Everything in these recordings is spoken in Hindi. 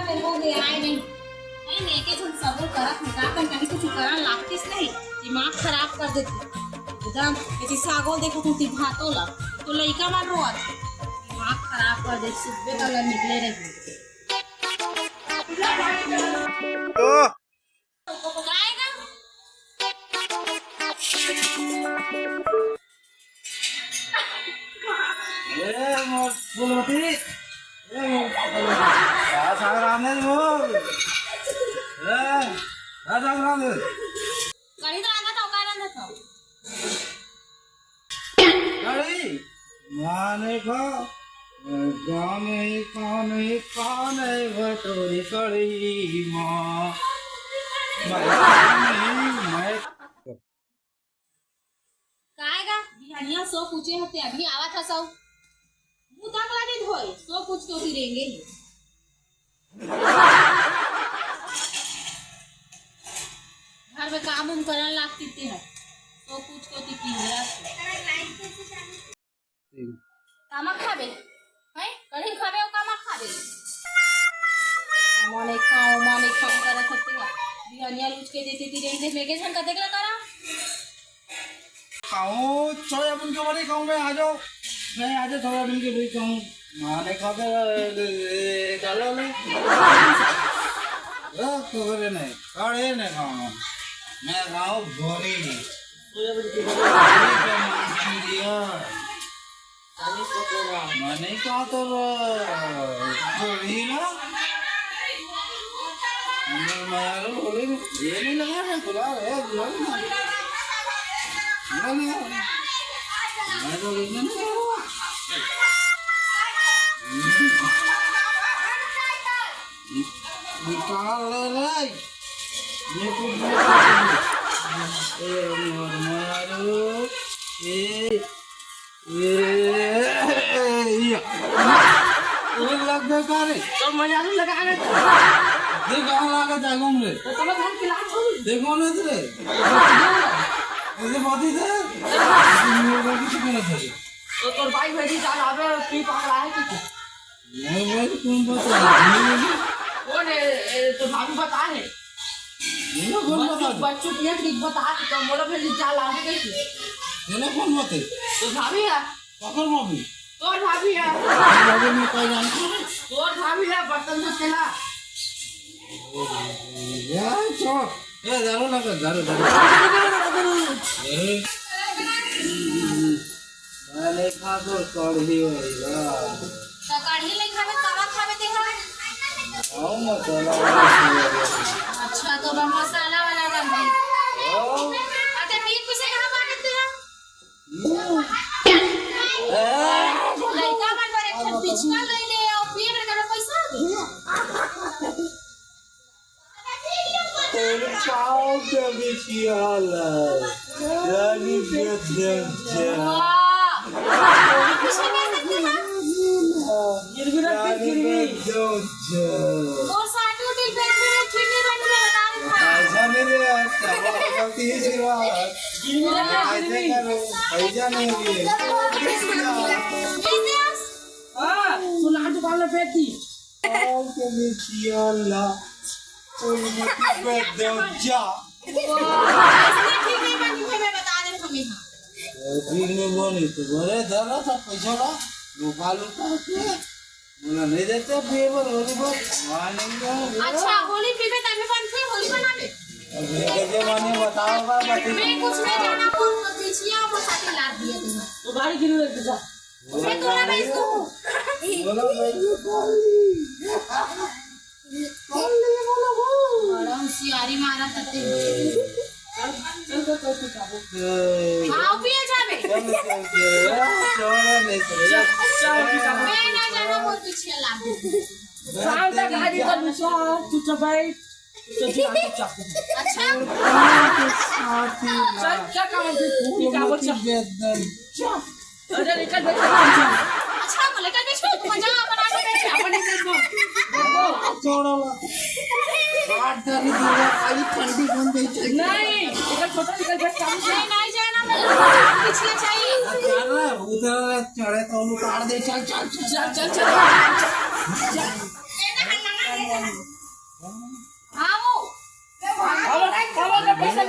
में हो गया आए नहीं नहीं मैं के झूठ सब करत है का कन कहीं कुछ करन लागतिस नहीं दिमाग खराब कर देती एकदम ऐसी सागो देखो तू ती भातो ला तो लइका मान रोत दिमाग खराब कर दे सुबह कलर निकले रहे तो काएगा ए मोर फुलमती ए मोर का सागराने मोर ए का सागराने कहीं तो आना था कारण था अरे माने का गाने काने काने भटोरी कड़ी मां मैं काएगा बिहानिया सो पूछे हते अभी आवा था सब मुंह तक लाने धोए सो कुछ तो भी रहेंगे ही घर में काम उम करन लागती थे है तो कुछ को ती की मेरा कामा खाबे हैं कहीं खाबे ओ कामा खाबे माने खाओ करत हते है बिहानिया लूच के देती थी रेंगे मेके छन का देखला करा खाऊं सोयाबीन के बड़ी खाऊं मैं आ जाओ मैं आज सोयाबीन के बड़ी खाऊं माने खाते चलो ले करे नहीं कड़े नहीं खाऊं मैं खाऊं भोरी सोयाबीन की बड़ी माने का तो भोरी ना मैं भोरी ये नहीं लगा है खुला है नहीं मैं तो नहीं निकाल ले ये कुछ मारो ये लग गया कारे तो मजा नहीं लगा रे देख कहां लगा जागो रे तो तुम धान खिला छोड़ देखो ना तेरे ऐसे बात ही थे मुर्गा की चिकन है तो तोर भाई भेजी चाल आवे पी पकड़ा है कि मैं भाई कौन बता कौन है तो भाभी बता है ये कौन बता बच्चों की ठीक बता तो मोरा भेजी चाल आवे कैसे ये कौन बता तो भाभी है पकड़ भाभी तोर भाभी है भाभी में कोई जानता है तोर भाभी है बर्तन धो चला यार छोड़ ए दारू लगा दारू मैंने खा तो कढ़ी होइला तो कढ़ी ले खावे तवा खावे देखा आओ मसाला अच्छा तो बा मसाला वाला रंग है अच्छा मीट पीसे कहां बांटते हो लइका मन पर एक पिचका ले ले और पेट में का पैसा पाव के बिचियाल रानी बेदम वाह पीछे में देखते हैं गिरगिरा और साटू दिल पे खिड़की बन के बता रहे था ऐसा नहीं रे गलती है सिवा ऐसे करो ऐसा नहीं है हां सुना दुकान में बैठी पाव के बिचियाल बेदम जा इसने ठीक नहीं बनी है मैं बता रहे हमें हां ठीक नहीं बोली तो बोले दादा सब पैसा ला लुका लुका के बोला नहीं देते फेवर होली बोल मानेंगे अच्छा होली पीबे तभी बनते होली बनावे अब ये कैसे माने बताओगा बता मैं कुछ नहीं जाना वो पीछिया वो साथी लाद दिए थे तो गाड़ी गिर रही जा मैं तोला भेज दूं बोला भाई बड़ा होशियारी मारा करते आओ पिए जावे मैं ना जाना वो पीछे लाद दूं शाम तक गाड़ी का दूसरा तू चबाई तो जान तो चाकू अच्छा चल क्या काम है तू क्या बोल चल अरे निकल बैठ अच्छा बोले कल भी छोड़ मजा बना के बैठे अपन निकल छोड़ो बात करी दूंगा खाली ठंडी बन गई नहीं निकल छोटा निकल बैठ काम नहीं नहीं जाना पिछले चाहिए चल रहा उधर चढ़े तो उतार दे चल चल चल चल चल ये ना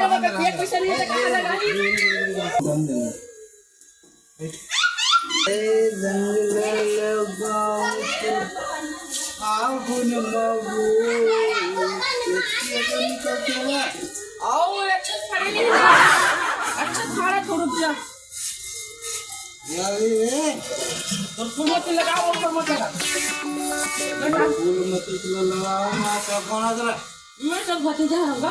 जमा करती है पैसा नहीं है तो कहाँ लगाएगी आओ अच्छा खड़े नहीं अच्छा खड़ा थोड़ा जा तो फूल मत लगाओ ऊपर मत लगा मैं सब भतीजा होगा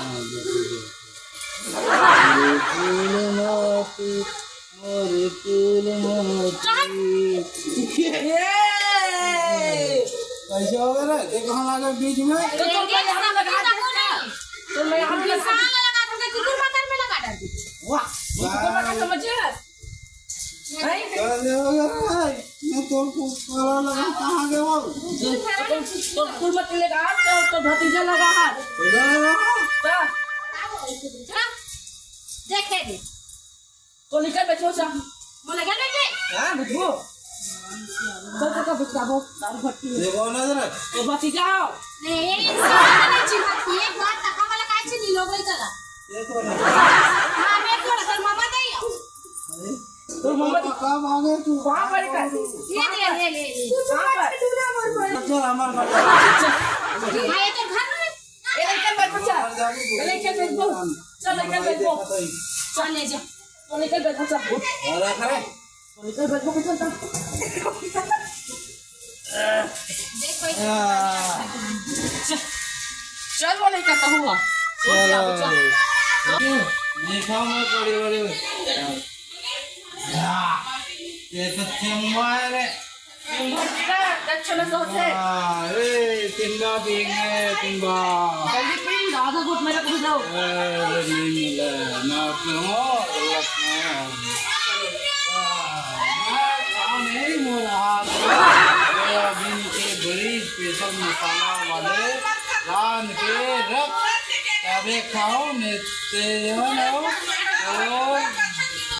कैसे हो गया रे कहाँ लगा बीच में तो मैं यहाँ लगा तो मैं यहाँ लगा वाह मुझको मत समझिए कहाँ गए वो तो फूल मत लगा तो भतीजा लगा हाथ देखेंगे तो निकल बैठो सा बोले क्या देखे हाँ बुझो तो बचाबो दारू भट्टी देखो ना जरा तो भतीजा आओ नहीं साला चिहाती एक बार टका वाला काय छे नी लोग लई चला देखो ना हां मैं कर कर मामा दई तो मोहम्मद कब आ गए तू वहां पर का ये ले कहां पर चल हमारे घर हां ये तो घर में ए लेकर बैठ बच्चा लेकर बैठ बो चल लेकर बैठ बो चल ले जा तो लेकर बैठ बच्चा अरे खरे तो लेकर बैठ बो चल देख कोई चल वो लेकर तो हुआ देखा मैं बड़ी बड़ी ये तो चम्बारे भट्टीरा दक्षिण से होते अरे तिंबा पीएंगे तिंबा जल्दी पी आधा घुट मेरे को जाओ नहीं मिला ना पियो नहीं मोरा सोयाबीन के बड़ी स्पेशल मसाला वाले रान के रख तबे खाओ नहीं तेज हो और